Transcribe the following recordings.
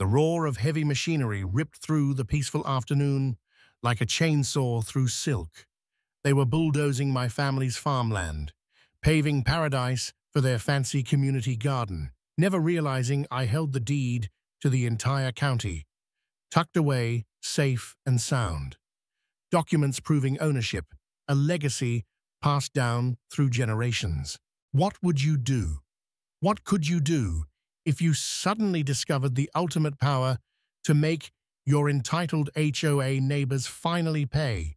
The roar of heavy machinery ripped through the peaceful afternoon like a chainsaw through silk. They were bulldozing my family's farmland, paving paradise for their fancy community garden, never realizing I held the deed to the entire county, tucked away, safe and sound. Documents proving ownership, a legacy passed down through generations. What would you do? What could you do if you suddenly discovered the ultimate power to make your entitled HOA neighbors finally pay?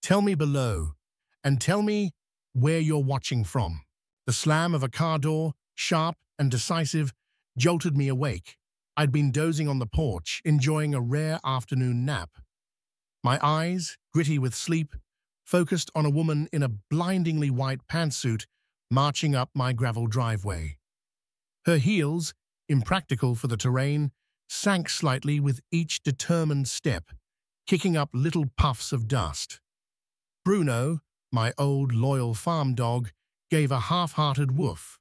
Tell me below, and tell me where you're watching from. The slam of a car door, sharp and decisive, jolted me awake. I'd been dozing on the porch, enjoying a rare afternoon nap. My eyes, gritty with sleep, focused on a woman in a blindingly white pantsuit marching up my gravel driveway. Her heels, impractical for the terrain, sank slightly with each determined step, kicking up little puffs of dust. Bruno, my old loyal farm dog, gave a half-hearted woof.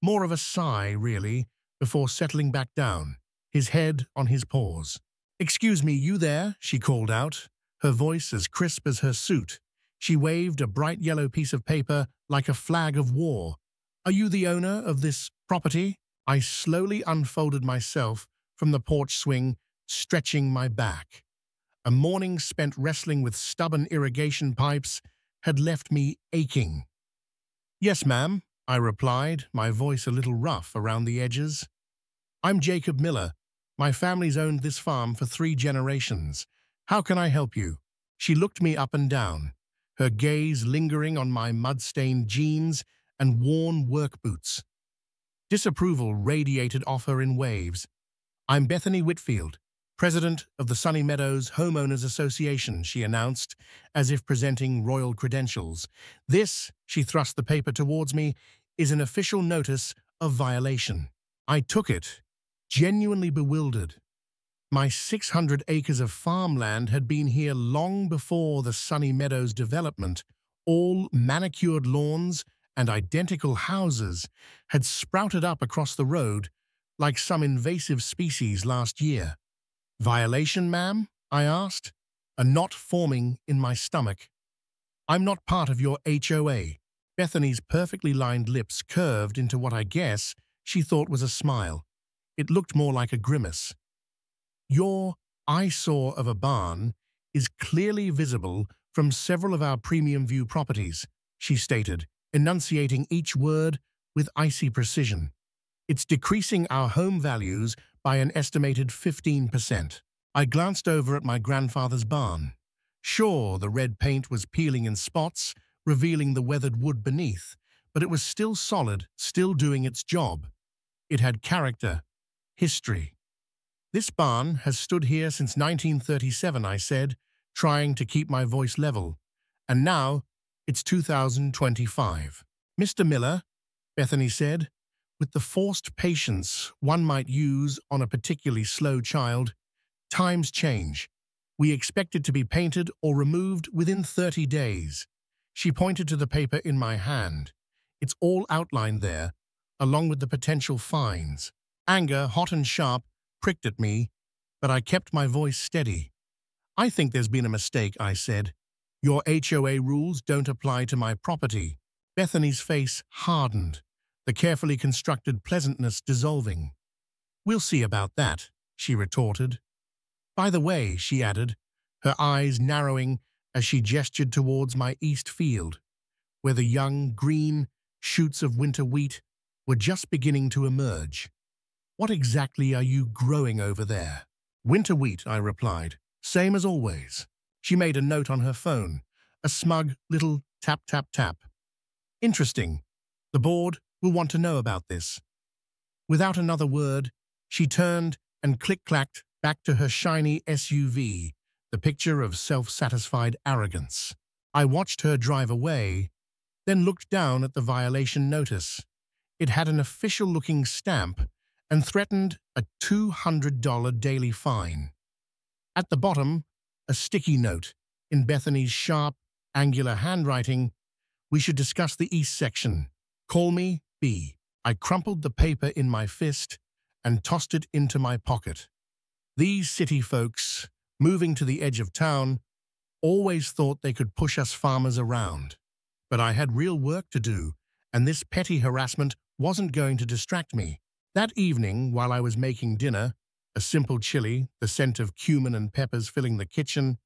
More of a sigh, really, before settling back down, his head on his paws. "Excuse me, you there?" she called out, her voice as crisp as her suit. She waved a bright yellow piece of paper like a flag of war. "Are you the owner of this property?" I slowly unfolded myself from the porch swing, stretching my back. A morning spent wrestling with stubborn irrigation pipes had left me aching. "Yes, ma'am," I replied, my voice a little rough around the edges. "I'm Jacob Miller. My family's owned this farm for 3 generations. How can I help you?" She looked me up and down, her gaze lingering on my mud-stained jeans and worn work boots. Disapproval radiated off her in waves. "I'm Bethany Whitfield, president of the Sunny Meadows Homeowners Association," she announced, as if presenting royal credentials. "This," she thrust the paper towards me, "is an official notice of violation." I took it, genuinely bewildered. My 600 acres of farmland had been here long before the Sunny Meadows development. All manicured lawns and identical houses had sprouted up across the road like some invasive species last year. "Violation, ma'am?" I asked, a knot forming in my stomach. "I'm not part of your HOA." Bethany's perfectly lined lips curved into what I guess she thought was a smile. It looked more like a grimace. "Your eyesore of a barn is clearly visible from several of our premium view properties," she stated, enunciating each word with icy precision. "It's decreasing our home values by an estimated 15%. I glanced over at my grandfather's barn. Sure, the red paint was peeling in spots, revealing the weathered wood beneath, but it was still solid, still doing its job. It had character, history. "This barn has stood here since 1937, I said, trying to keep my voice level. "And now, it's 2025. "Mr. Miller," Bethany said, with the forced patience one might use on a particularly slow child, "times change. We expect it to be painted or removed within 30 days. She pointed to the paper in my hand. "It's all outlined there, along with the potential fines." Anger, hot and sharp, pricked at me, but I kept my voice steady. "I think there's been a mistake," I said. "Your HOA rules don't apply to my property." Bethany's face hardened, the carefully constructed pleasantness dissolving. "We'll see about that," she retorted. "By the way," she added, her eyes narrowing as she gestured towards my east field, where the young, green shoots of winter wheat were just beginning to emerge. "What exactly are you growing over there?" "Winter wheat," I replied. "Same as always." She made a note on her phone, a smug little tap, tap, tap. "Interesting. The board will want to know about this." Without another word, she turned and click-clacked back to her shiny SUV, the picture of self-satisfied arrogance. I watched her drive away, then looked down at the violation notice. It had an official-looking stamp and threatened a $200 daily fine. At the bottom, a sticky note, in Bethany's sharp, angular handwriting, "We should discuss the east section. Call me B." I crumpled the paper in my fist and tossed it into my pocket. These city folks, moving to the edge of town, always thought they could push us farmers around. But I had real work to do, and this petty harassment wasn't going to distract me. That evening, while I was making dinner, a simple chili, the scent of cumin and peppers filling the kitchen,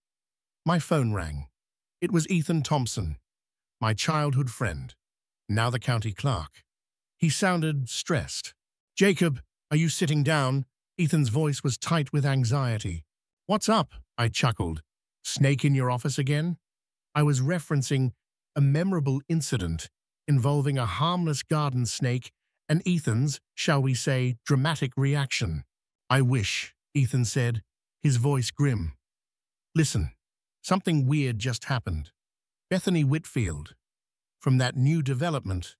my phone rang. It was Ethan Thompson, my childhood friend, now the county clerk. He sounded stressed. "Jacob, are you sitting down?" Ethan's voice was tight with anxiety. "What's up?" I chuckled. "Snake in your office again?" I was referencing a memorable incident involving a harmless garden snake and Ethan's, shall we say, dramatic reaction. "I wish," Ethan said, his voice grim. "Listen, something weird just happened. Bethany Whitfield, from that new development,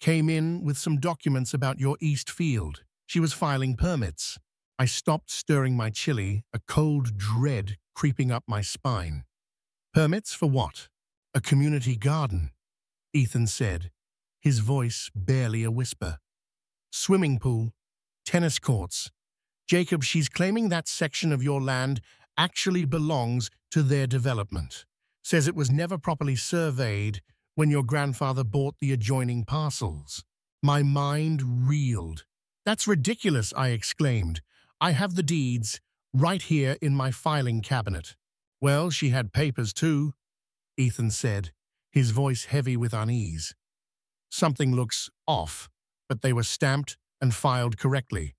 came in with some documents about your east field. She was filing permits." I stopped stirring my chili, a cold dread creeping up my spine. "Permits for what?" "A community garden," Ethan said, his voice barely a whisper. "Swimming pool, tennis courts. Jacob, she's claiming that section of your land actually belongs to their development. Says it was never properly surveyed when your grandfather bought the adjoining parcels." My mind reeled. "That's ridiculous," I exclaimed. "I have the deeds right here in my filing cabinet." "Well, she had papers too," Ethan said, his voice heavy with unease. "Something looks off, but they were stamped and filed correctly.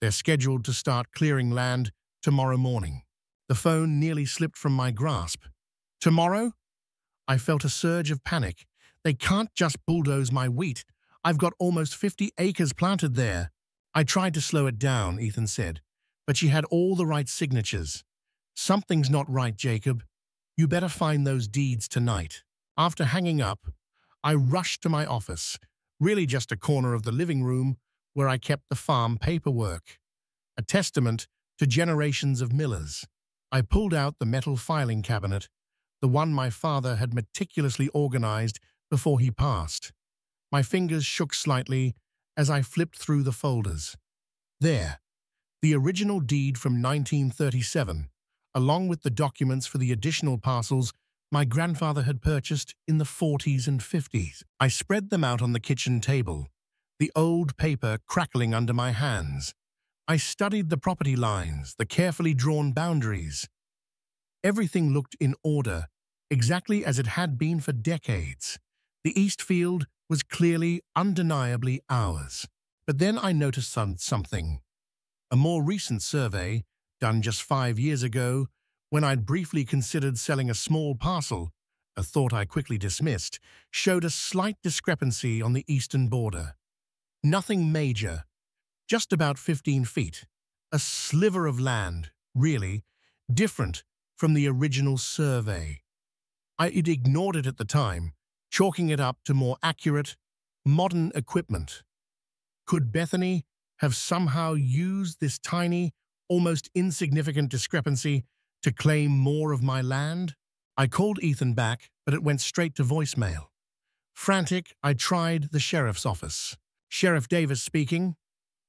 They're scheduled to start clearing land tomorrow morning." The phone nearly slipped from my grasp. "Tomorrow?" I felt a surge of panic. "They can't just bulldoze my wheat. I've got almost 50 acres planted there." "I tried to slow it down," Ethan said, "but she had all the right signatures. Something's not right, Jacob. You better find those deeds tonight." After hanging up, I rushed to my office, really just a corner of the living room where I kept the farm paperwork, a testament to generations of millers. I pulled out the metal filing cabinet, the one my father had meticulously organized before he passed. My fingers shook slightly as I flipped through the folders. There, the original deed from 1937, along with the documents for the additional parcels my grandfather had purchased in the 40s and 50s. I spread them out on the kitchen table, the old paper crackling under my hands. I studied the property lines, the carefully drawn boundaries. Everything looked in order, exactly as it had been for decades. The east field was clearly, undeniably ours. But then I noticed something. A more recent survey, done just 5 years ago, when I'd briefly considered selling a small parcel, a thought I quickly dismissed, showed a slight discrepancy on the eastern border. Nothing major, just about 15 feet. A sliver of land, really, different from the original survey. I'd ignored it at the time, chalking it up to more accurate, modern equipment. Could Bethany have somehow used this tiny, almost insignificant discrepancy to claim more of my land? I called Ethan back, but it went straight to voicemail. Frantic, I tried the sheriff's office. "Sheriff Davis speaking,"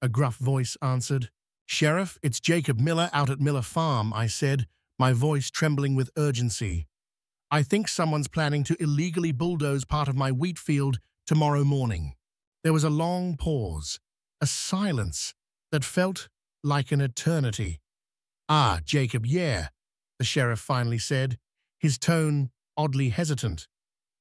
a gruff voice answered. "Sheriff, it's Jacob Miller out at Miller Farm," I said, my voice trembling with urgency. "I think someone's planning to illegally bulldoze part of my wheat field tomorrow morning." There was a long pause, a silence that felt like an eternity. "Ah, Jacob, yeah," the sheriff finally said, his tone oddly hesitant.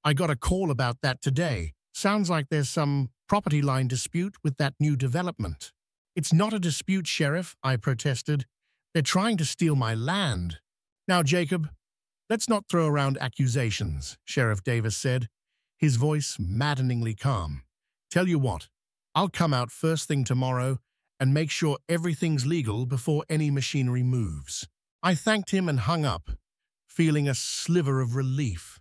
"I got a call about that today. Sounds like there's some property line dispute with that new development." "It's not a dispute, Sheriff," I protested. "They're trying to steal my land." "Now, Jacob, let's not throw around accusations," Sheriff Davis said, his voice maddeningly calm. "Tell you what, I'll come out first thing tomorrow and make sure everything's legal before any machinery moves." I thanked him and hung up, feeling a sliver of relief.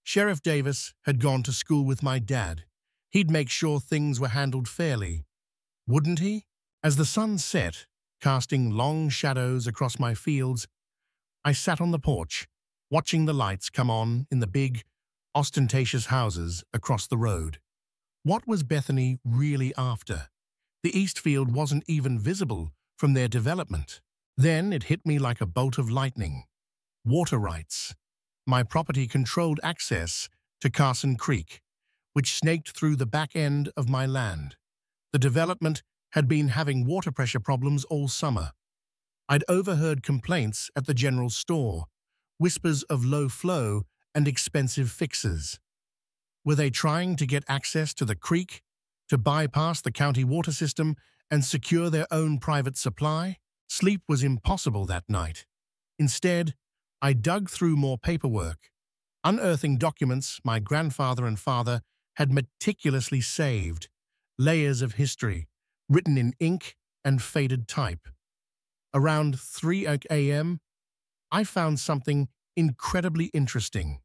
Sheriff Davis had gone to school with my dad. He'd make sure things were handled fairly, wouldn't he? As the sun set, casting long shadows across my fields, I sat on the porch, watching the lights come on in the big, ostentatious houses across the road. What was Bethany really after? The east field wasn't even visible from their development. Then it hit me like a bolt of lightning. Water rights. My property controlled access to Carson Creek, which snaked through the back end of my land. The development had been having water pressure problems all summer. I'd overheard complaints at the general store, whispers of low flow and expensive fixes. Were they trying to get access to the creek, to bypass the county water system and secure their own private supply? Sleep was impossible that night. Instead, I dug through more paperwork, unearthing documents my grandfather and father had meticulously saved, layers of history, written in ink and faded type. Around 3 a.m., I found something incredibly interesting,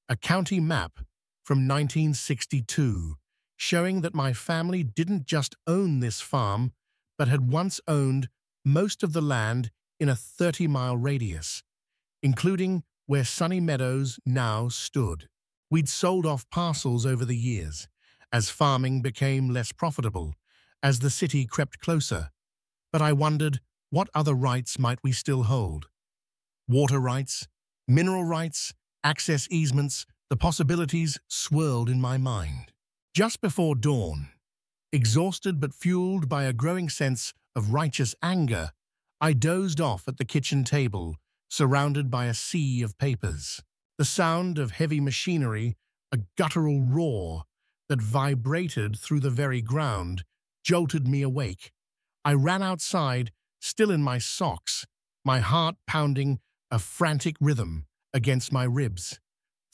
a county map from 1962, showing that my family didn't just own this farm, but had once owned most of the land in a 30-mile radius, including where Sunny Meadows now stood. We'd sold off parcels over the years, as farming became less profitable, as the city crept closer. But I wondered, what other rights might we still hold? Water rights, mineral rights, access easements, the possibilities swirled in my mind. Just before dawn, exhausted but fueled by a growing sense of righteous anger, I dozed off at the kitchen table, surrounded by a sea of papers. The sound of heavy machinery, a guttural roar that vibrated through the very ground, jolted me awake. I ran outside, still in my socks, my heart pounding a frantic rhythm against my ribs.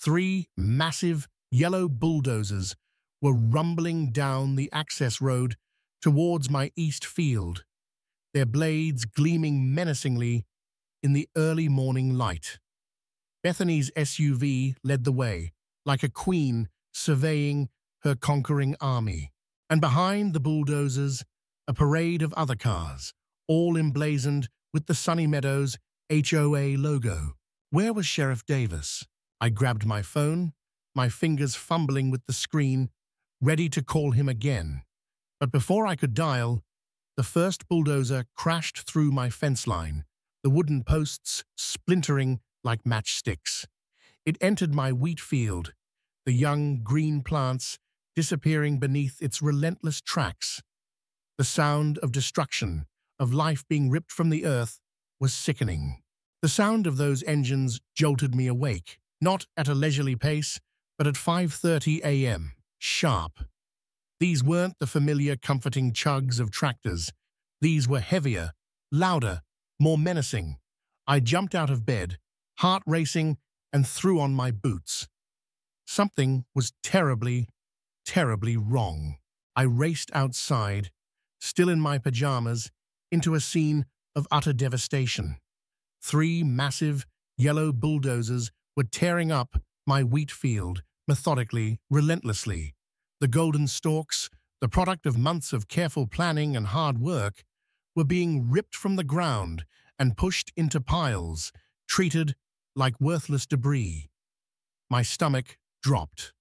3 massive yellow bulldozers were rumbling down the access road towards my east field, their blades gleaming menacingly in the early morning light. Bethany's SUV led the way, like a queen surveying her conquering army. And behind the bulldozers, a parade of other cars, all emblazoned with the Sunny Meadows HOA logo. Where was Sheriff Davis? I grabbed my phone, my fingers fumbling with the screen, ready to call him again. But before I could dial, the first bulldozer crashed through my fence line, the wooden posts splintering like matchsticks. It entered my wheat field, the young green plants disappearing beneath its relentless tracks. The sound of destruction, of life being ripped from the earth, was sickening. The sound of those engines jolted me awake, not at a leisurely pace, but at 5:30 a.m., sharp. These weren't the familiar comforting chugs of tractors. These were heavier, louder, more menacing. I jumped out of bed, heart racing, and threw on my boots. Something was terribly, terribly wrong. I raced outside, still in my pajamas, into a scene of utter devastation. 3 massive, yellow bulldozers were tearing up my wheat field, methodically, relentlessly. The golden stalks, the product of months of careful planning and hard work, were being ripped from the ground and pushed into piles, treated like worthless debris. My stomach dropped.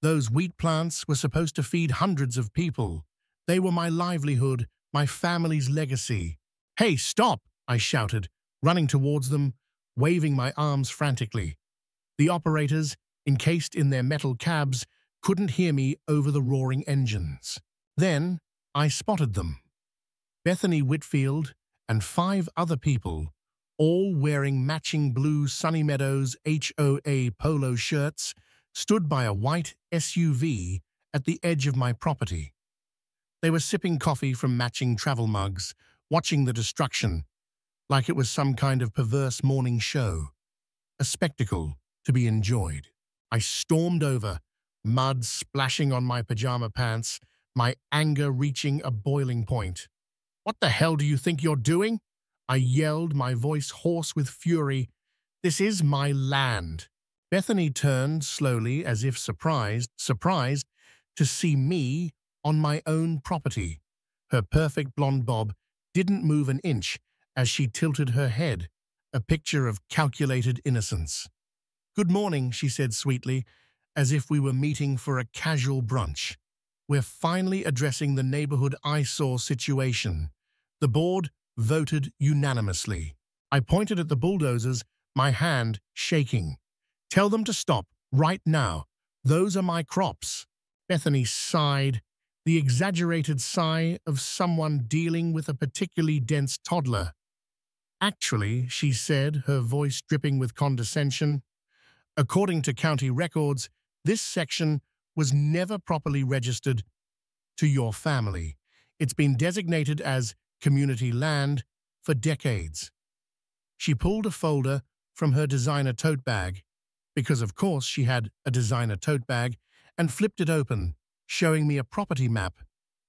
Those wheat plants were supposed to feed hundreds of people. They were my livelihood, my family's legacy. "Hey, stop!" I shouted, running towards them, waving my arms frantically. The operators, encased in their metal cabs, couldn't hear me over the roaring engines. Then I spotted them. Bethany Whitfield and 5 other people, all wearing matching blue Sunny Meadows HOA polo shirts, stood by a white SUV at the edge of my property. They were sipping coffee from matching travel mugs, watching the destruction, like it was some kind of perverse morning show, a spectacle to be enjoyed. I stormed over, mud splashing on my pajama pants, my anger reaching a boiling point. "What the hell do you think you're doing?" I yelled, my voice hoarse with fury. "This is my land." Bethany turned slowly, as if surprised to see me on my own property. Her perfect blonde bob didn't move an inch as she tilted her head, a picture of calculated innocence. "Good morning," she said sweetly, as if we were meeting for a casual brunch. "We're finally addressing the neighborhood eyesore situation. The board voted unanimously. I pointed at the bulldozers, my hand shaking. "Tell them to stop, right now. Those are my crops." Bethany sighed, the exaggerated sigh of someone dealing with a particularly dense toddler. "Actually," she said, her voice dripping with condescension, "according to county records, this section was never properly registered to your family. It's been designated as community land for decades." She pulled a folder from her designer tote bag, because of course she had a designer tote bag, and flipped it open, showing me a property map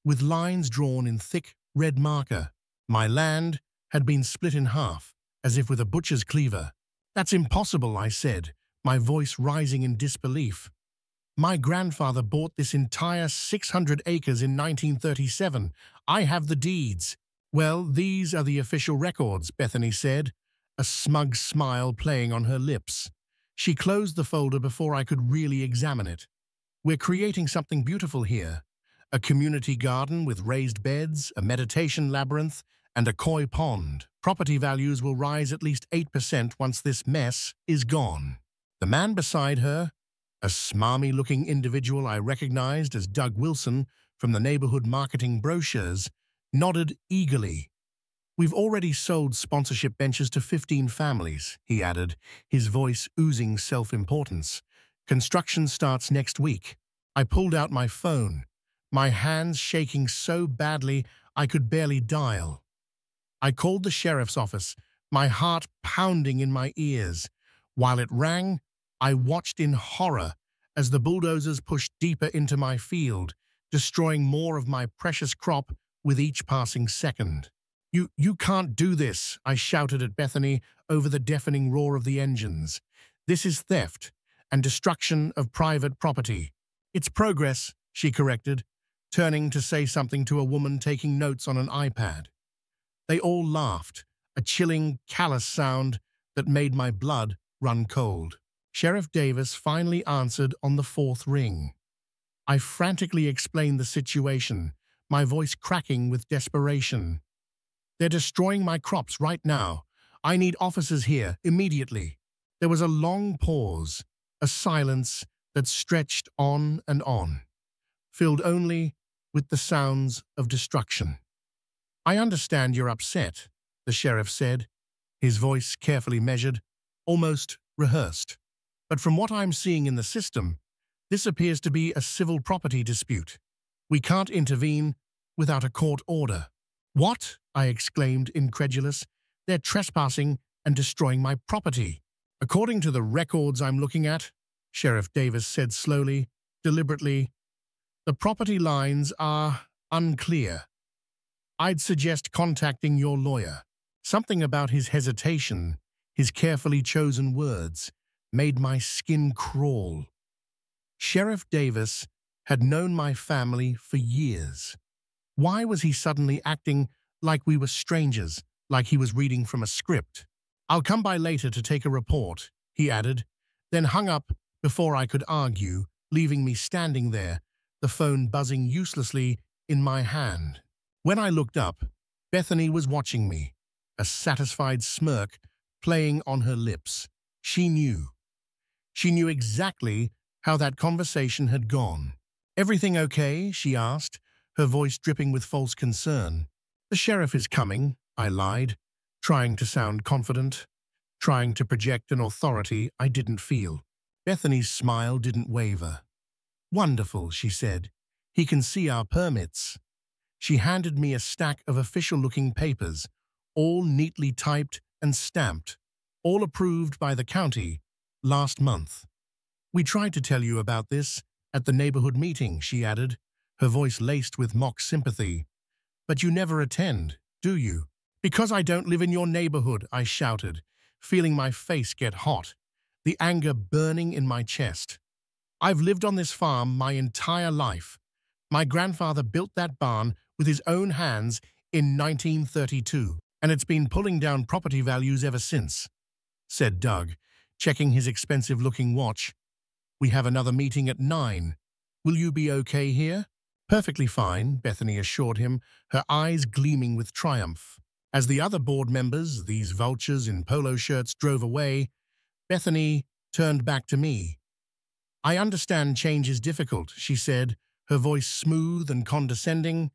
with lines drawn in thick red marker. My land had been split in half, as if with a butcher's cleaver. "That's impossible," I said, my voice rising in disbelief. "My grandfather bought this entire 600 acres in 1937. I have the deeds." "Well, these are the official records," Bethany said, a smug smile playing on her lips. She closed the folder before I could really examine it. "We're creating something beautiful here. A community garden with raised beds, a meditation labyrinth, and a koi pond. Property values will rise at least 8% once this mess is gone." The man beside her, a smarmy-looking individual I recognized as Doug Wilson from the neighborhood marketing brochures, nodded eagerly. "We've already sold sponsorship benches to 15 families," he added, his voice oozing self-importance. "Construction starts next week." I pulled out my phone, my hands shaking so badly I could barely dial. I called the sheriff's office, my heart pounding in my ears. While it rang, I watched in horror as the bulldozers pushed deeper into my field, destroying more of my precious crop with each passing second. You can't do this," I shouted at Bethany over the deafening roar of the engines. "This is theft and destruction of private property." "It's progress," she corrected, turning to say something to a woman taking notes on an iPad. They all laughed, a chilling, callous sound that made my blood run cold. Sheriff Davis finally answered on the fourth ring. I frantically explained the situation, my voice cracking with desperation. "They're destroying my crops right now. I need officers here, immediately." There was a long pause, a silence that stretched on and on, filled only with the sounds of destruction. "I understand you're upset," the sheriff said, his voice carefully measured, almost rehearsed. "But from what I'm seeing in the system, this appears to be a civil property dispute. We can't intervene without a court order." "What?" I exclaimed, incredulous. "They're trespassing and destroying my property." "According to the records I'm looking at," Sheriff Davis said slowly, deliberately, "the property lines are unclear. I'd suggest contacting your lawyer." Something about his hesitation, his carefully chosen words, made my skin crawl. Sheriff Davis had known my family for years. Why was he suddenly acting like we were strangers, like he was reading from a script? "I'll come by later to take a report," he added, then hung up before I could argue, leaving me standing there, the phone buzzing uselessly in my hand. When I looked up, Bethany was watching me, a satisfied smirk playing on her lips. She knew. She knew exactly how that conversation had gone. "Everything okay?" she asked, her voice dripping with false concern. "The sheriff is coming," I lied, trying to sound confident, trying to project an authority I didn't feel. Bethany's smile didn't waver. "Wonderful," she said. "He can see our permits." She handed me a stack of official-looking papers, all neatly typed and stamped, all approved by the county last month. "We tried to tell you about this at the neighborhood meeting," she added, her voice laced with mock sympathy. "But you never attend, do you?" "Because I don't live in your neighborhood," I shouted, feeling my face get hot, the anger burning in my chest. "I've lived on this farm my entire life. My grandfather built that barn with his own hands in 1932, and it's been pulling down property values ever since," said Doug, checking his expensive-looking watch. "We have another meeting at 9. Will you be okay here?" "Perfectly fine," Bethany assured him, her eyes gleaming with triumph. As the other board members, these vultures in polo shirts, drove away, Bethany turned back to me. "I understand change is difficult," she said, her voice smooth and condescending,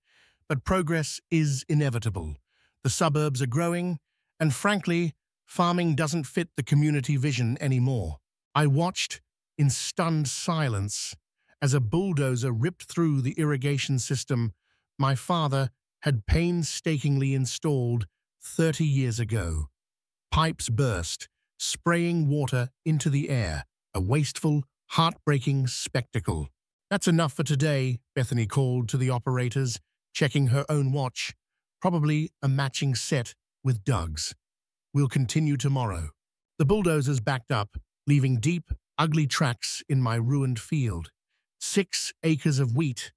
"but progress is inevitable. The suburbs are growing, and frankly, farming doesn't fit the community vision anymore." I watched in stunned silence as a bulldozer ripped through the irrigation system my father had painstakingly installed 30 years ago. Pipes burst, spraying water into the air, a wasteful, heartbreaking spectacle. "That's enough for today," Bethany called to the operators, checking her own watch, probably a matching set with Doug's. "We'll continue tomorrow." The bulldozers backed up, leaving deep, ugly tracks in my ruined field. 6 acres of wheat,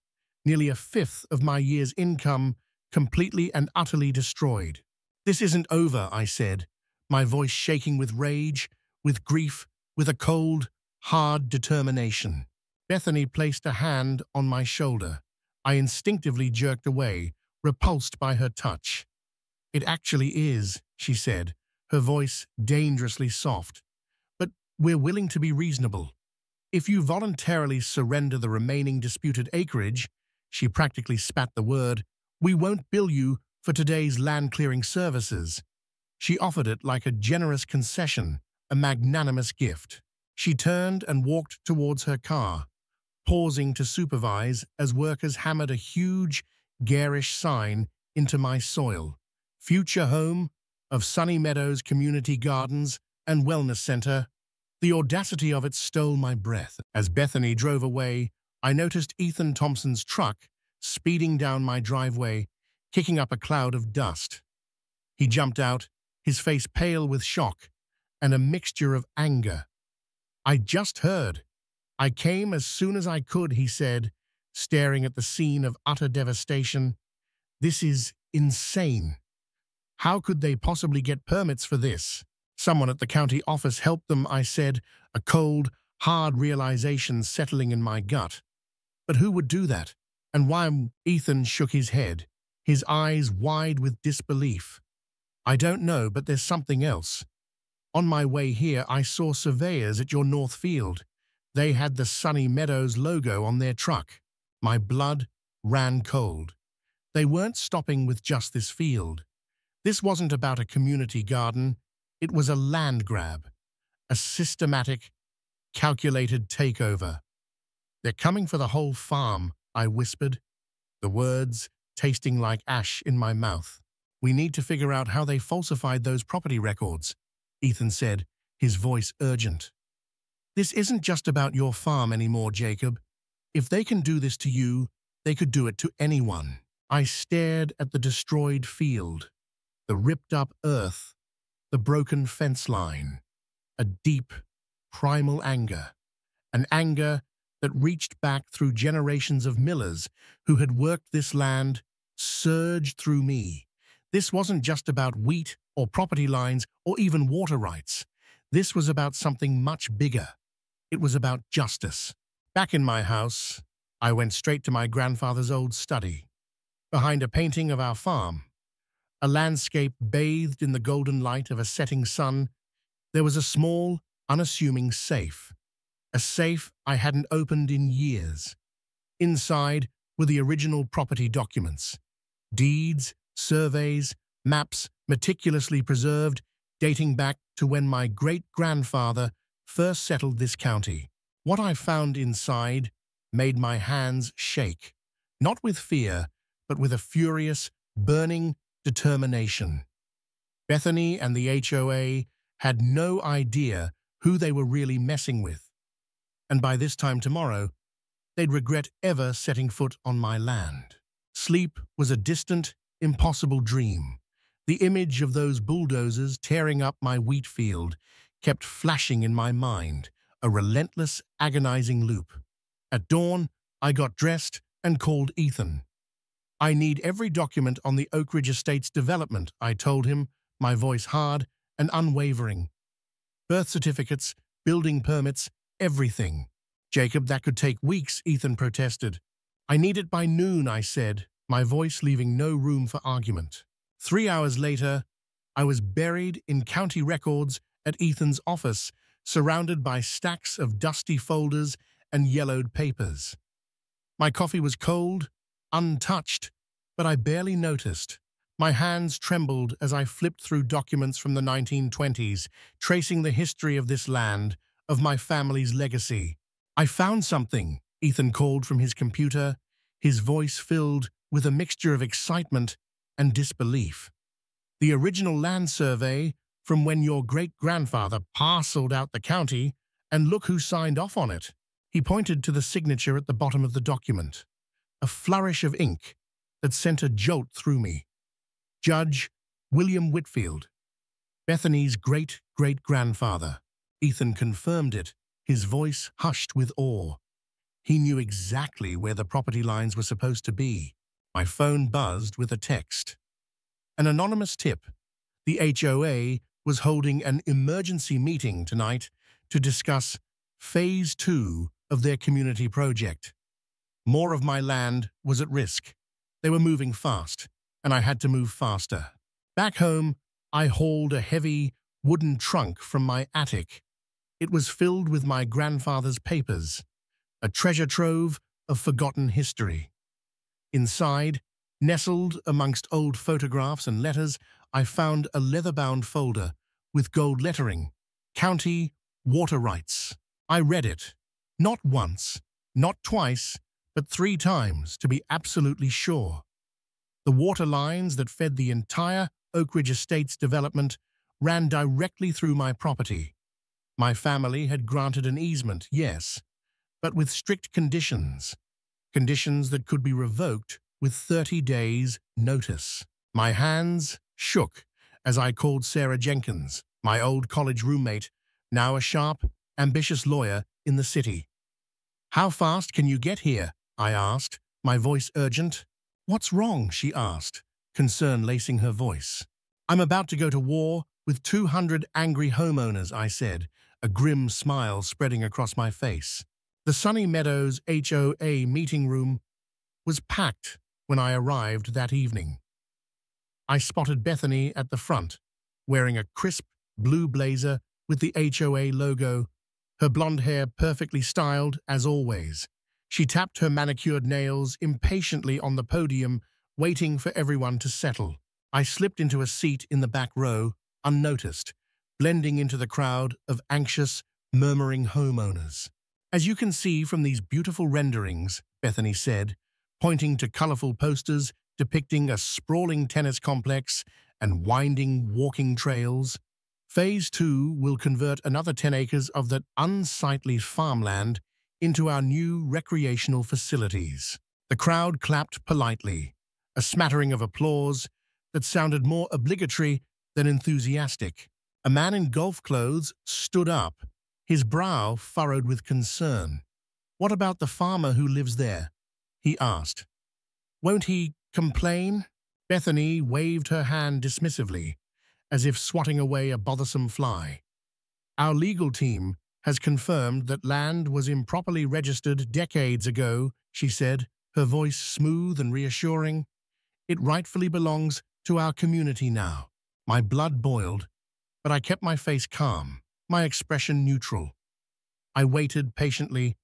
nearly a fifth of my year's income, completely and utterly destroyed. "This isn't over," I said, my voice shaking with rage, with grief, with a cold, hard determination. Bethany placed a hand on my shoulder. I instinctively jerked away, repulsed by her touch. "It actually is," she said, her voice dangerously soft. "But we're willing to be reasonable. If you voluntarily surrender the remaining disputed acreage," she practically spat the word, "we won't bill you for today's land-clearing services." She offered it like a generous concession, a magnanimous gift. She turned and walked towards her car, pausing to supervise as workers hammered a huge, garish sign into my soil. "Future home of Sunny Meadows Community Gardens and Wellness Center." The audacity of it stole my breath. As Bethany drove away, I noticed Ethan Thompson's truck speeding down my driveway, kicking up a cloud of dust. He jumped out, his face pale with shock and a mixture of anger. "I just heard. I came as soon as I could," he said, staring at the scene of utter devastation. "This is insane. How could they possibly get permits for this?" "Someone at the county office helped them," I said, a cold, hard realization settling in my gut. "But who would do that? And why?" Ethan shook his head, his eyes wide with disbelief. "I don't know, but there's something else. On my way here, I saw surveyors at your north field. They had the Sunny Meadows logo on their truck." My blood ran cold. They weren't stopping with just this field. This wasn't about a community garden. It was a land grab, a systematic, calculated takeover. "They're coming for the whole farm," I whispered, the words tasting like ash in my mouth. "We need to figure out how they falsified those property records," Ethan said, his voice urgent. "This isn't just about your farm anymore, Jacob. If they can do this to you, they could do it to anyone." I stared at the destroyed field, the ripped-up earth, the broken fence line, a deep, primal anger, an anger that reached back through generations of millers who had worked this land, surged through me. This wasn't just about wheat or property lines or even water rights. This was about something much bigger. It was about justice. Back in my house, I went straight to my grandfather's old study. Behind a painting of our farm, a landscape bathed in the golden light of a setting sun, there was a small, unassuming safe. A safe I hadn't opened in years. Inside were the original property documents. Deeds, surveys, maps meticulously preserved, dating back to when my great-grandfather first settled this county. What I found inside made my hands shake, not with fear, but with a furious, burning determination. Bethany and the HOA had no idea who they were really messing with, and by this time tomorrow, they'd regret ever setting foot on my land. Sleep was a distant, impossible dream. The image of those bulldozers tearing up my wheat field kept flashing in my mind, a relentless, agonizing loop. At dawn, I got dressed and called Ethan. "I need every document on the Oak Ridge Estates development," I told him, my voice hard and unwavering. "Birth certificates, building permits, everything." "Jacob, that could take weeks," Ethan protested. "I need it by noon," I said, my voice leaving no room for argument. 3 hours later, I was buried in county records at Ethan's office, surrounded by stacks of dusty folders and yellowed papers. My coffee was cold, untouched, but I barely noticed. My hands trembled as I flipped through documents from the 1920s, tracing the history of this land, of my family's legacy. "I found something," Ethan called from his computer, his voice filled with a mixture of excitement and disbelief. "The original land survey from when your great-grandfather parceled out the county, and look who signed off on it." He pointed to the signature at the bottom of the document, a flourish of ink that sent a jolt through me. Judge William Whitfield, Bethany's great-great-grandfather. Ethan confirmed it, his voice hushed with awe. He knew exactly where the property lines were supposed to be. My phone buzzed with a text. An anonymous tip. The HOA was holding an emergency meeting tonight to discuss Phase 2 of their community project. More of my land was at risk. They were moving fast, and I had to move faster. Back home, I hauled a heavy wooden trunk from my attic. It was filled with my grandfather's papers, a treasure trove of forgotten history. Inside, nestled amongst old photographs and letters, I found a leather-bound folder with gold lettering, County Water Rights. I read it, not once, not twice, but 3 times to be absolutely sure. The water lines that fed the entire Oak Ridge Estates development ran directly through my property. My family had granted an easement, yes, but with strict conditions. Conditions that could be revoked with 30 days' notice. My hands shook as I called Sarah Jenkins, my old college roommate, now a sharp, ambitious lawyer in the city. "How fast can you get here?" I asked, my voice urgent. "What's wrong?" she asked, concern lacing her voice. "I'm about to go to war with 200 angry homeowners," I said, a grim smile spreading across my face. The Sunny Meadows HOA meeting room was packed when I arrived that evening. I spotted Bethany at the front, wearing a crisp blue blazer with the HOA logo, her blonde hair perfectly styled as always. She tapped her manicured nails impatiently on the podium, waiting for everyone to settle. I slipped into a seat in the back row, unnoticed, blending into the crowd of anxious, murmuring homeowners. "As you can see from these beautiful renderings," Bethany said, pointing to colorful posters depicting a sprawling tennis complex and winding walking trails, Phase 2 will convert another 10 acres of that unsightly farmland into our new recreational facilities. The crowd clapped politely, a smattering of applause that sounded more obligatory than enthusiastic. A man in golf clothes stood up, his brow furrowed with concern. "What about the farmer who lives there?" he asked. "Won't he complain?" Bethany waved her hand dismissively, as if swatting away a bothersome fly. "Our legal team has confirmed that land was improperly registered decades ago," she said, her voice smooth and reassuring. "It rightfully belongs to our community now." My blood boiled, but I kept my face calm, my expression neutral. I waited patiently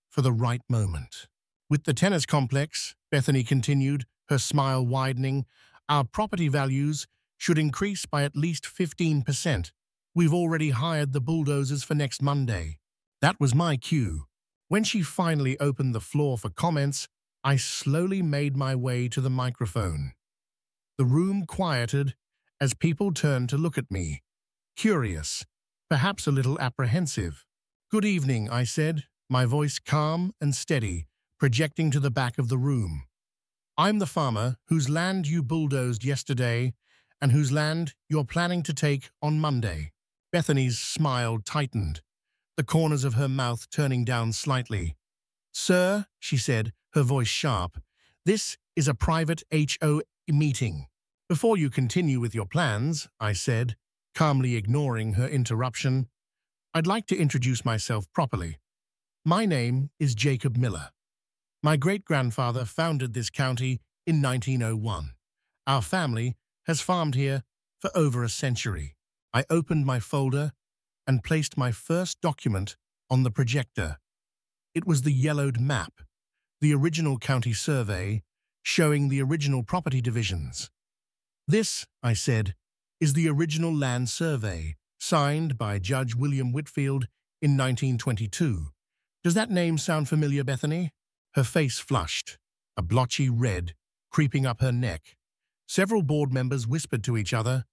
for the right moment. "With the tennis complex," Bethany continued, her smile widening, "our property values should increase by at least 15%. We've already hired the bulldozers for next Monday." That was my cue. When she finally opened the floor for comments, I slowly made my way to the microphone. The room quieted as people turned to look at me, curious, perhaps a little apprehensive. "Good evening," I said, my voice calm and steady, projecting to the back of the room. "I'm the farmer whose land you bulldozed yesterday and whose land you're planning to take on Monday." Bethany's smile tightened, the corners of her mouth turning down slightly. "Sir," she said, her voice sharp, "this is a private HOA meeting." "Before you continue with your plans," I said, calmly ignoring her interruption, "I'd like to introduce myself properly. My name is Jacob Miller. My great-grandfather founded this county in 1901. Our family has farmed here for over a century. I opened my folder and placed my first document on the projector. It was the yellowed map, the original county survey, showing the original property divisions. This, I said, is the original land survey, signed by Judge William Whitfield in 1922. Does that name sound familiar, Bethany? Her face flushed, a blotchy red creeping up her neck. Several board members whispered to each other,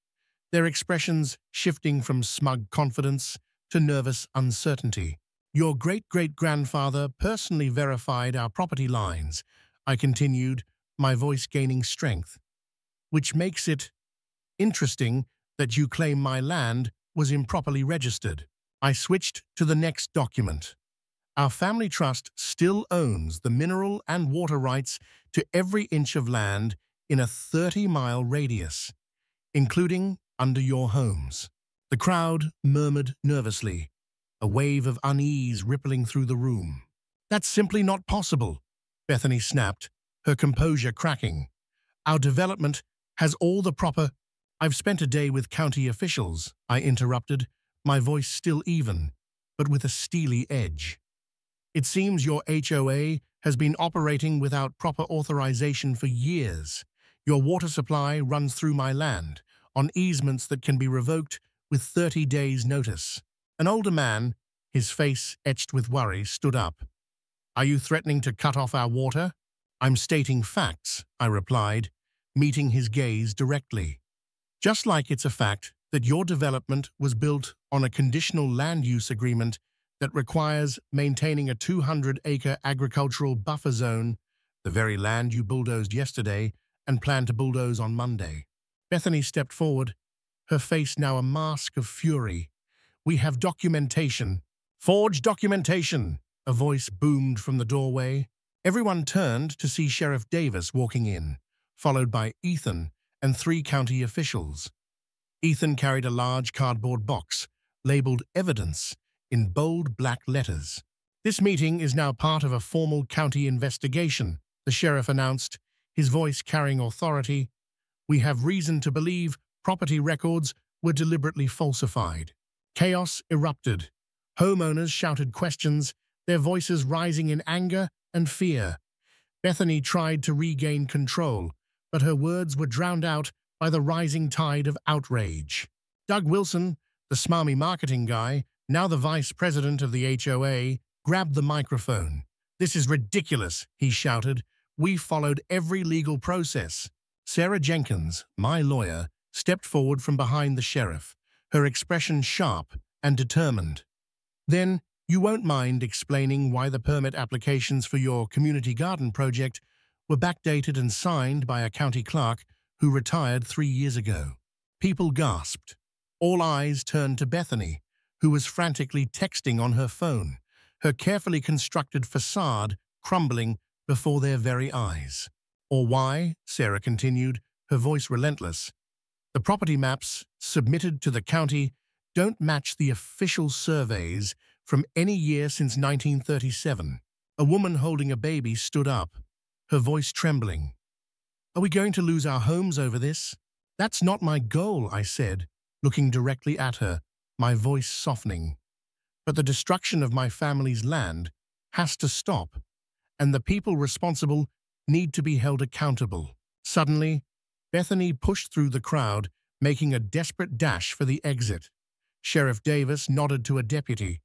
their expressions shifting from smug confidence to nervous uncertainty. Your great-great-grandfather personally verified our property lines, I continued, my voice gaining strength, which makes it interesting that you claim my land was improperly registered. I switched to the next document. Our family trust still owns the mineral and water rights to every inch of land in a 30-mile radius, including under your homes. The crowd murmured nervously, a wave of unease rippling through the room. That's simply not possible, Bethany snapped, her composure cracking. Our development has all the proper— I've spent a day with county officials, I interrupted, my voice still even, but with a steely edge. It seems your HOA has been operating without proper authorization for years. Your water supply runs through my land, on easements that can be revoked with 30 days' notice. An older man, his face etched with worry, stood up. Are you threatening to cut off our water? I'm stating facts, I replied, meeting his gaze directly. Just like it's a fact that your development was built on a conditional land use agreement that requires maintaining a 200-acre agricultural buffer zone, the very land you bulldozed yesterday and plan to bulldoze on Monday. Bethany stepped forward, her face now a mask of fury. We have documentation. Forged documentation, a voice boomed from the doorway. Everyone turned to see Sheriff Davis walking in, followed by Ethan and 3 county officials. Ethan carried a large cardboard box, labeled Evidence, in bold black letters. This meeting is now part of a formal county investigation, the sheriff announced, his voice carrying authority. We have reason to believe property records were deliberately falsified. Chaos erupted. Homeowners shouted questions, their voices rising in anger and fear. Bethany tried to regain control, but her words were drowned out by the rising tide of outrage. Doug Wilson, the smarmy marketing guy, now the vice president of the HOA, grabbed the microphone. This is ridiculous, he shouted. We followed every legal process. Sarah Jenkins, my lawyer, stepped forward from behind the sheriff, her expression sharp and determined. Then, you won't mind explaining why the permit applications for your community garden project were backdated and signed by a county clerk who retired 3 years ago. People gasped. All eyes turned to Bethany, who was frantically texting on her phone, her carefully constructed facade crumbling before their very eyes. Or why, Sarah continued, her voice relentless, the property maps submitted to the county don't match the official surveys from any year since 1937. A woman holding a baby stood up, her voice trembling. Are we going to lose our homes over this? That's not my goal, I said, looking directly at her, my voice softening. But the destruction of my family's land has to stop, and the people responsible need to be held accountable. Suddenly, Bethany pushed through the crowd, making a desperate dash for the exit. Sheriff Davis nodded to a deputy,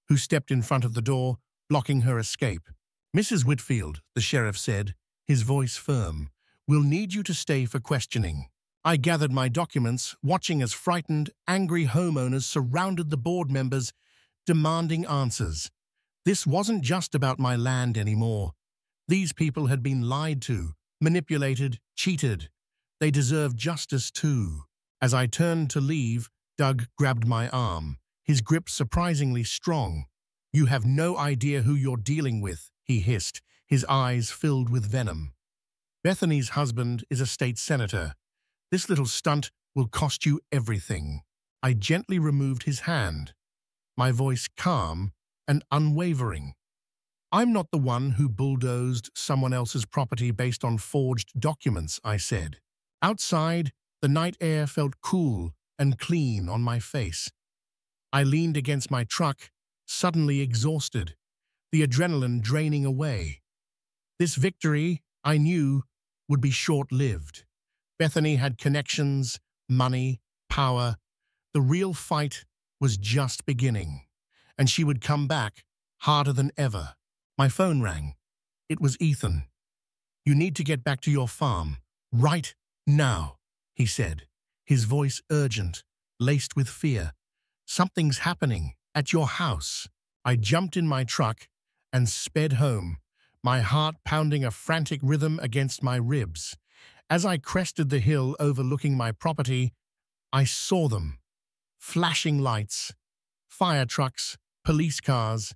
who stepped in front of the door, blocking her escape. Mrs. Whitfield, the sheriff said, his voice firm, we'll need you to stay for questioning. I gathered my documents, watching as frightened, angry homeowners surrounded the board members, demanding answers. This wasn't just about my land anymore. These people had been lied to, manipulated, cheated. They deserved justice too. As I turned to leave, Doug grabbed my arm, his grip surprisingly strong. You have no idea who you're dealing with, he hissed, his eyes filled with venom. Bethany's husband is a state senator. This little stunt will cost you everything. I gently removed his hand, my voice calm and unwavering. I'm not the one who bulldozed someone else's property based on forged documents, I said. Outside, The night air felt cool and clean on my face. I leaned against my truck, suddenly exhausted, the adrenaline draining away. This victory, I knew, would be short-lived. Bethany had connections, money, power. The real fight was just beginning, and she would come back harder than ever. My phone rang. It was Ethan. "You need to get back to your farm, right now," he said, his voice urgent, laced with fear. "Something's happening at your house." I jumped in my truck and sped home, my heart pounding a frantic rhythm against my ribs. As I crested the hill overlooking my property, I saw them. Flashing lights, fire trucks, police cars,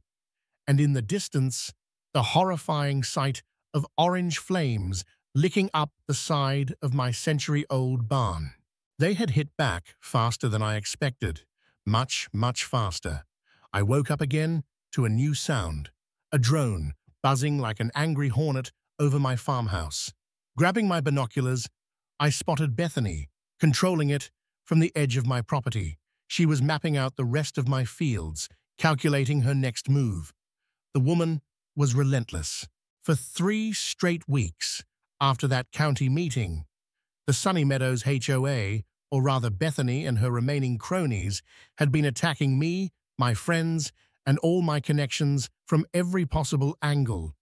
and in the distance, the horrifying sight of orange flames licking up the side of my century-old barn. They had hit back faster than I expected, much, much faster. I woke up again to a new sound, a drone buzzing like an angry hornet over my farmhouse. Grabbing my binoculars, I spotted Bethany, controlling it from the edge of my property. She was mapping out the rest of my fields, calculating her next move. The woman was relentless. For 3 straight weeks after that county meeting, the Sunny Meadows HOA, or rather Bethany and her remaining cronies, had been attacking me, my friends, and all my connections from every possible angle.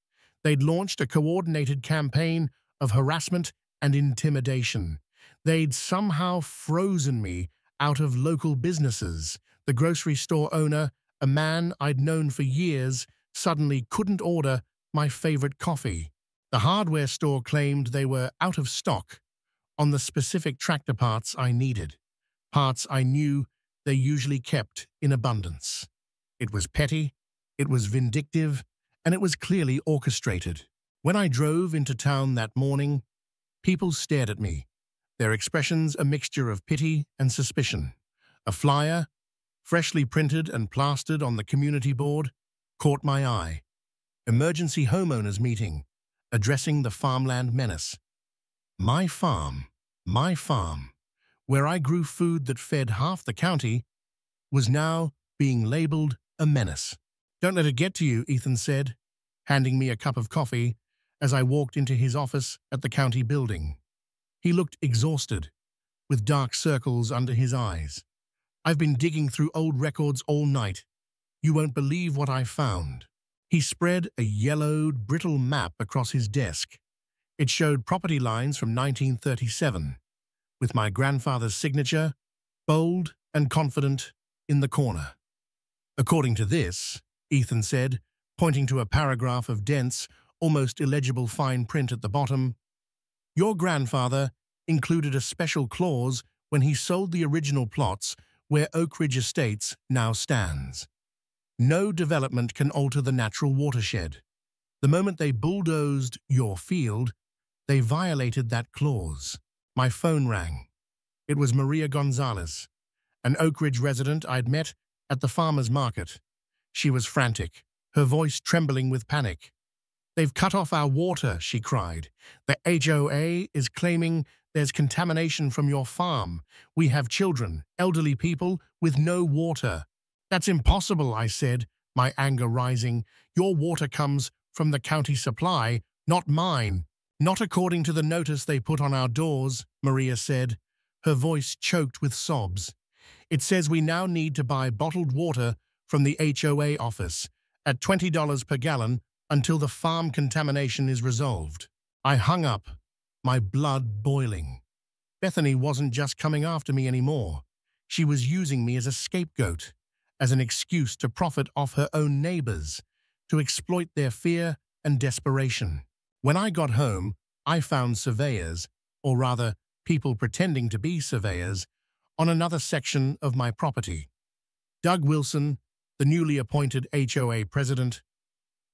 They'd launched a coordinated campaign of harassment and intimidation. They'd somehow frozen me out of local businesses. The grocery store owner, a man I'd known for years, suddenly couldn't order my favorite coffee. The hardware store claimed they were out of stock on the specific tractor parts I needed, parts I knew they usually kept in abundance. It was petty, it was vindictive, and it was clearly orchestrated. When I drove into town that morning, people stared at me, their expressions a mixture of pity and suspicion. A flyer, freshly printed and plastered on the community board, caught my eye. Emergency homeowners meeting, addressing the farmland menace. My farm, where I grew food that fed half the county, was now being labeled a menace. "Don't let it get to you," Ethan said, handing me a cup of coffee as I walked into his office at the county building. He looked exhausted, with dark circles under his eyes. "I've been digging through old records all night. You won't believe what I found." He spread a yellowed, brittle map across his desk. It showed property lines from 1937, with my grandfather's signature, bold and confident, in the corner. "According to this," Ethan said, pointing to a paragraph of dense, almost illegible fine print at the bottom, "your grandfather included a special clause when he sold the original plots where Oak Ridge Estates now stands. No development can alter the natural watershed. The moment they bulldozed your field, they violated that clause." My phone rang. It was Maria Gonzalez, an Oak Ridge resident I'd met at the farmer's market. She was frantic, her voice trembling with panic. "They've cut off our water," she cried. "The HOA is claiming there's contamination from your farm. We have children, elderly people with no water." "That's impossible," I said, my anger rising. "Your water comes from the county supply, not mine." "Not according to the notice they put on our doors," Maria said, her voice choked with sobs. "It says we now need to buy bottled water from the HOA office at $20 per gallon until the farm contamination is resolved." I hung up, my blood boiling. Bethany wasn't just coming after me anymore. She was using me as a scapegoat, as an excuse to profit off her own neighbors, to exploit their fear and desperation. When I got home, I found surveyors, or rather, people pretending to be surveyors, on another section of my property. Doug Wilson, the newly appointed HOA president,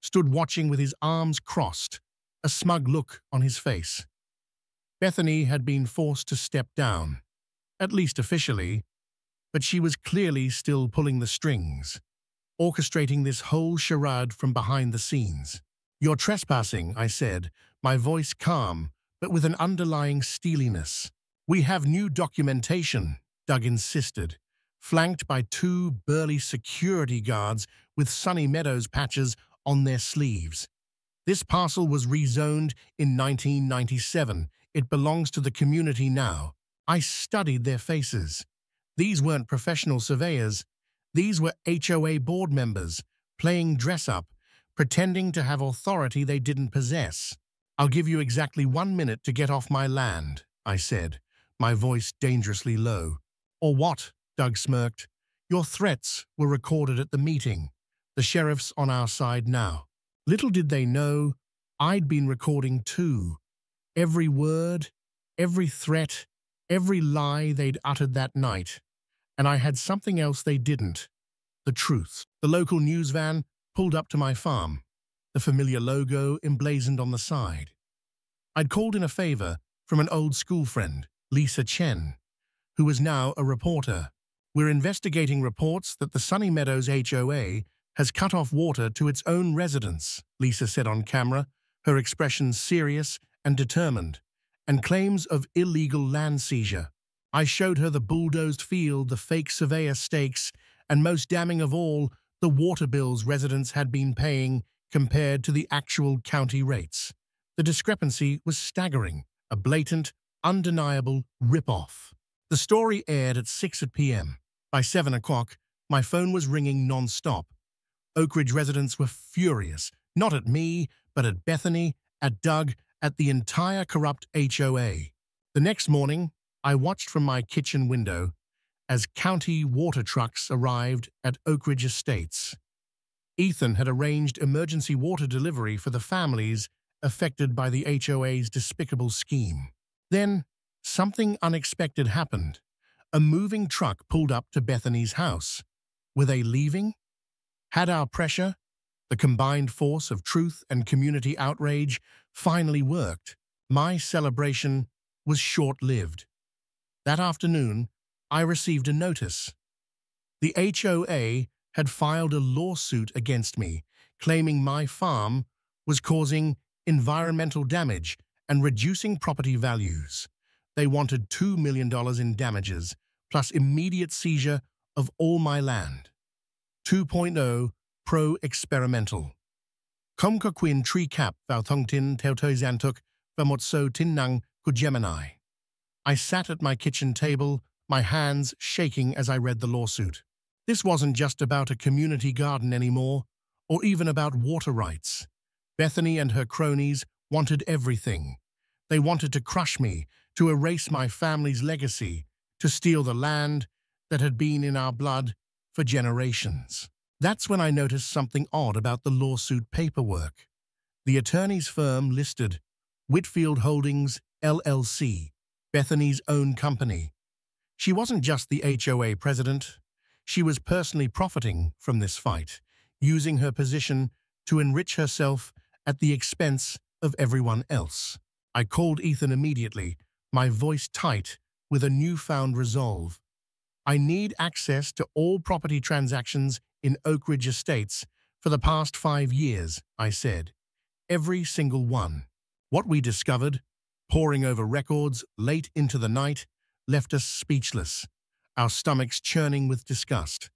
stood watching with his arms crossed, a smug look on his face. Bethany had been forced to step down, at least officially, but she was clearly still pulling the strings, orchestrating this whole charade from behind the scenes. "You're trespassing," I said, my voice calm, but with an underlying steeliness. "We have new documentation," Doug insisted, flanked by two burly security guards with Sunny Meadows patches on their sleeves. "This parcel was rezoned in 1997. It belongs to the community now." I studied their faces. These weren't professional surveyors. These were HOA board members, playing dress-up, pretending to have authority they didn't possess. "I'll give you exactly 1 minute to get off my land," I said, my voice dangerously low. "Or what?" Doug smirked. "Your threats were recorded at the meeting. The sheriff's on our side now." Little did they know, I'd been recording too. Every word, every threat, every lie they'd uttered that night. And I had something else they didn't: the truth. The local news van pulled up to my farm, the familiar logo emblazoned on the side. I'd called in a favor from an old school friend, Lisa Chen, who was now a reporter. "We're investigating reports that the Sunny Meadows HOA has cut off water to its own residents," Lisa said on camera, her expression serious and determined, "and claims of illegal land seizure." I showed her the bulldozed field, the fake surveyor stakes, and most damning of all, the water bills residents had been paying compared to the actual county rates. The discrepancy was staggering, a blatant, undeniable rip-off. The story aired at 6 p.m. By 7 o'clock, my phone was ringing non-stop. Oak Ridge residents were furious, not at me, but at Bethany, at Doug, at the entire corrupt HOA. The next morning, I watched from my kitchen window as county water trucks arrived at Oak Ridge Estates. Ethan had arranged emergency water delivery for the families affected by the HOA's despicable scheme. Then, something unexpected happened. A moving truck pulled up to Bethany's house. Were they leaving? Had our pressure, the combined force of truth and community outrage, finally worked? My celebration was short-lived. That afternoon, I received a notice. The HOA had filed a lawsuit against me, claiming my farm was causing environmental damage and reducing property values. They wanted $2 million in damages, plus immediate seizure of all my land. 2.0 Pro-experimental. Kumka Quin Tree Cap Vautongtin Teutoizantuk Vamotso Tinnang Kugemini. I sat at my kitchen table, my hands shaking as I read the lawsuit. This wasn't just about a community garden anymore, or even about water rights. Bethany and her cronies wanted everything. They wanted to crush me, to erase my family's legacy, to steal the land that had been in our blood for generations. That's when I noticed something odd about the lawsuit paperwork. The attorney's firm listed Whitfield Holdings, LLC, Bethany's own company. She wasn't just the HOA president. She was personally profiting from this fight, using her position to enrich herself at the expense of everyone else. I called Ethan immediately, my voice tight with a newfound resolve. "I need access to all property transactions in Oak Ridge Estates for the past 5 years," I said. "Every single one." What we discovered, poring over records late into the night, left us speechless, our stomachs churning with disgust.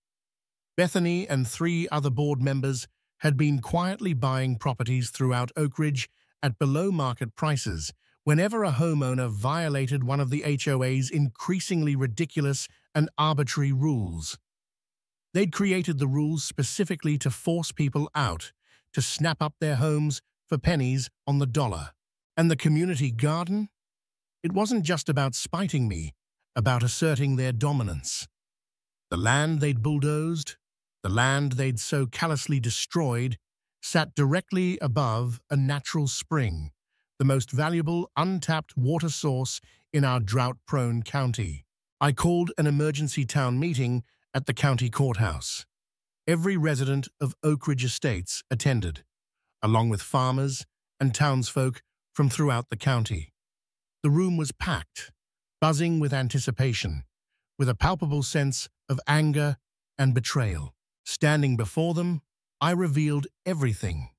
Bethany and 3 other board members had been quietly buying properties throughout Oak Ridge at below-market prices whenever a homeowner violated one of the HOA's increasingly ridiculous and arbitrary rules. They'd created the rules specifically to force people out, to snap up their homes for pennies on the dollar. And the community garden? It wasn't just about spiting me, about asserting their dominance. The land they'd bulldozed, the land they'd so callously destroyed, sat directly above a natural spring, the most valuable untapped water source in our drought-prone county. I called an emergency town meeting at the county courthouse. Every resident of Oak Ridge Estates attended, along with farmers and townsfolk from throughout the county. The room was packed, buzzing with anticipation, with a palpable sense of anger and betrayal. Standing before them, I revealed everything: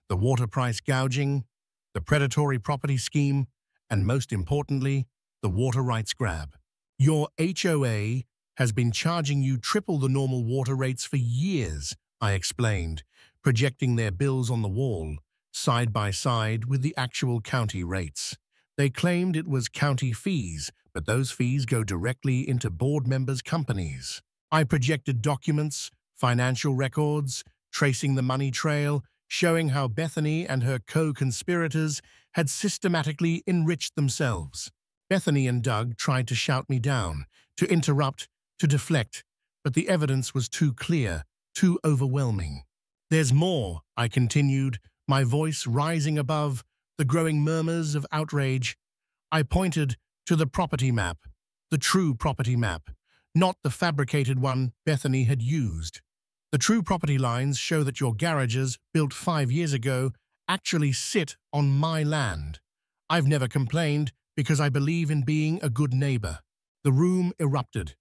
the water price gouging, the predatory property scheme, and most importantly, the water rights grab. Your HOA has been charging you triple the normal water rates for years, I explained, projecting their bills on the wall, side by side with the actual county rates. They claimed it was county fees, but those fees go directly into board members' companies. I projected documents, financial records, tracing the money trail, showing how Bethany and her co-conspirators had systematically enriched themselves. Bethany and Doug tried to shout me down, to interrupt, to deflect, but the evidence was too clear, too overwhelming. "There's more," I continued, my voice rising above the growing murmurs of outrage. I pointed to the property map, the true property map, not the fabricated one Bethany had used. The true property lines show that your garages, built 5 years ago, actually sit on my land. I've never complained because I believe in being a good neighbor. The room erupted.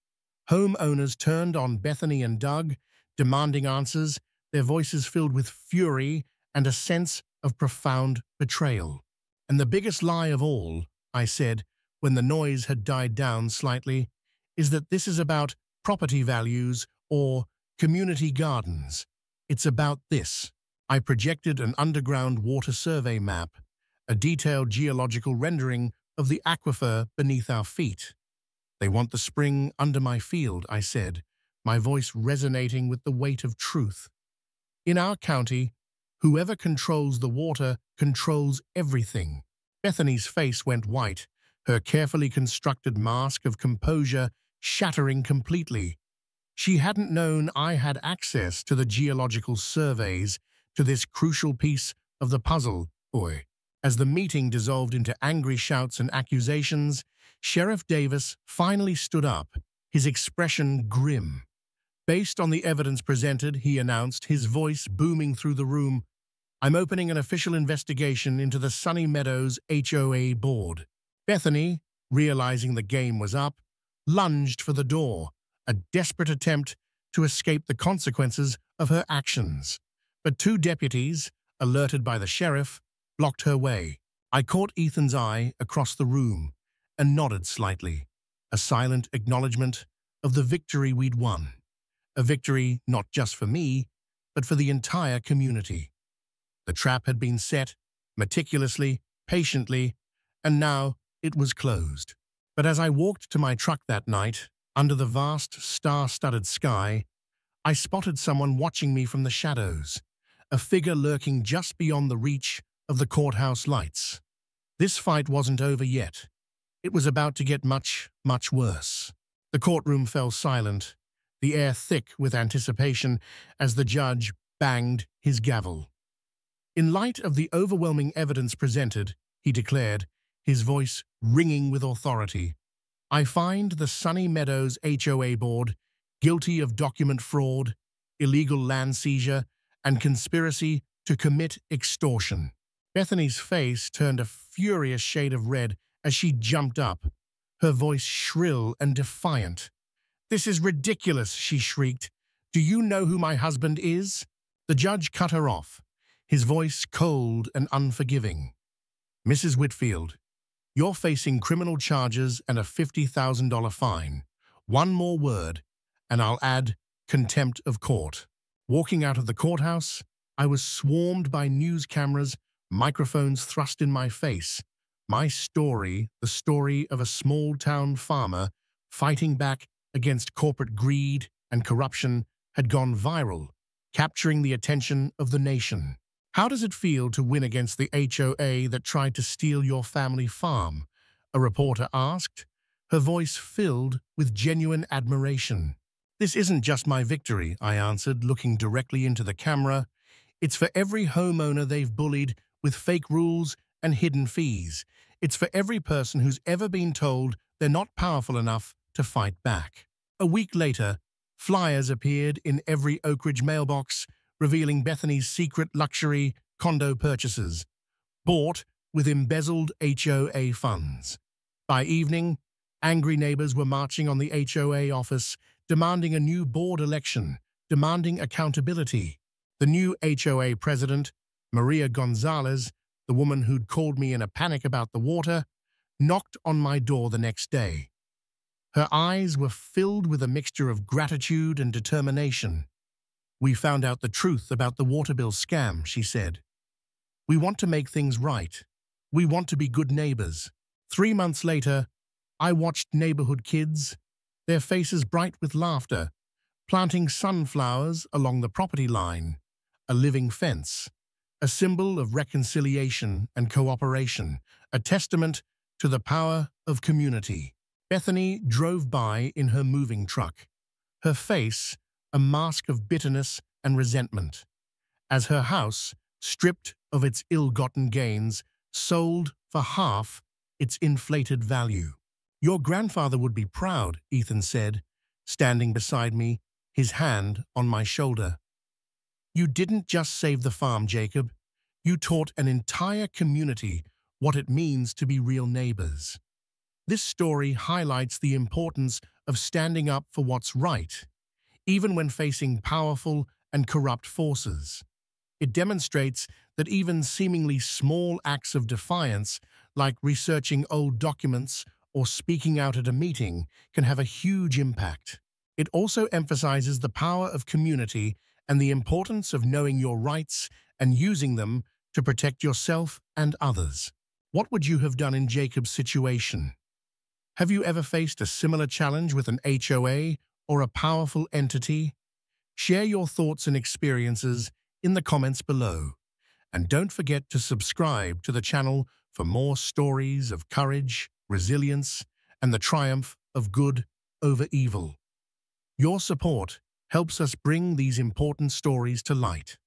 Homeowners turned on Bethany and Doug, demanding answers, their voices filled with fury and a sense of profound betrayal. "And the biggest lie of all," I said, when the noise had died down slightly, "is that this is about property values or community gardens. It's about this." I projected an underground water survey map, a detailed geological rendering of the aquifer beneath our feet. "They want the spring under my field," I said, my voice resonating with the weight of truth. "In our county, whoever controls the water controls everything." Bethany's face went white, her carefully constructed mask of composure shattering completely. She hadn't known I had access to the geological surveys, to this crucial piece of the puzzle. As the meeting dissolved into angry shouts and accusations, Sheriff Davis finally stood up, his expression grim. "Based on the evidence presented," he announced, his voice booming through the room, "I'm opening an official investigation into the Sunny Meadows HOA board." Bethany, realizing the game was up, lunged for the door, a desperate attempt to escape the consequences of her actions. But 2 deputies, alerted by the sheriff, blocked her way. I caught Ethan's eye across the room and nodded slightly, a silent acknowledgement of the victory we'd won. A victory not just for me, but for the entire community. The trap had been set, meticulously, patiently, and now it was closed. But as I walked to my truck that night, under the vast, star-studded sky, I spotted someone watching me from the shadows, a figure lurking just beyond the reach of the courthouse lights. This fight wasn't over yet. It was about to get much, much worse. The courtroom fell silent, the air thick with anticipation as the judge banged his gavel. "In light of the overwhelming evidence presented," he declared, his voice ringing with authority, "I find the Sunny Meadows HOA board guilty of document fraud, illegal land seizure, and conspiracy to commit extortion." Bethany's face turned a furious shade of red as she jumped up, her voice shrill and defiant. "This is ridiculous," she shrieked. "Do you know who my husband is?" The judge cut her off, his voice cold and unforgiving. "Mrs. Whitfield, you're facing criminal charges and a $50,000 fine. One more word, and I'll add contempt of court." Walking out of the courthouse, I was swarmed by news cameras, microphones thrust in my face. My story, the story of a small-town farmer fighting back against corporate greed and corruption, had gone viral, capturing the attention of the nation. "How does it feel to win against the HOA that tried to steal your family farm?" a reporter asked, her voice filled with genuine admiration. "This isn't just my victory," I answered, looking directly into the camera. "It's for every homeowner they've bullied with fake rules and hidden fees. It's for every person who's ever been told they're not powerful enough to fight back." A week later, flyers appeared in every Oak Ridge mailbox, revealing Bethany's secret luxury condo purchases, bought with embezzled HOA funds. By evening, angry neighbors were marching on the HOA office, demanding a new board election, demanding accountability. The new HOA president, Maria Gonzalez, the woman who'd called me in a panic about the water, knocked on my door the next day. Her eyes were filled with a mixture of gratitude and determination. "We found out the truth about the water bill scam," she said. "We want to make things right. We want to be good neighbors." 3 months later, I watched neighborhood kids, their faces bright with laughter, planting sunflowers along the property line, a living fence, a symbol of reconciliation and cooperation, a testament to the power of community. Bethany drove by in her moving truck, her face a mask of bitterness and resentment, as her house, stripped of its ill-gotten gains, sold for half its inflated value. "Your grandfather would be proud," Ethan said, standing beside me, his hand on my shoulder. "You didn't just save the farm, Jacob. You taught an entire community what it means to be real neighbors." This story highlights the importance of standing up for what's right, even when facing powerful and corrupt forces. It demonstrates that even seemingly small acts of defiance, like researching old documents or speaking out at a meeting, can have a huge impact. It also emphasizes the power of community and the importance of knowing your rights and using them to protect yourself and others. What would you have done in Jacob's situation? Have you ever faced a similar challenge with an HOA or a powerful entity? Share your thoughts and experiences in the comments below. And don't forget to subscribe to the channel for more stories of courage, resilience, and the triumph of good over evil. Your support helps us bring these important stories to light.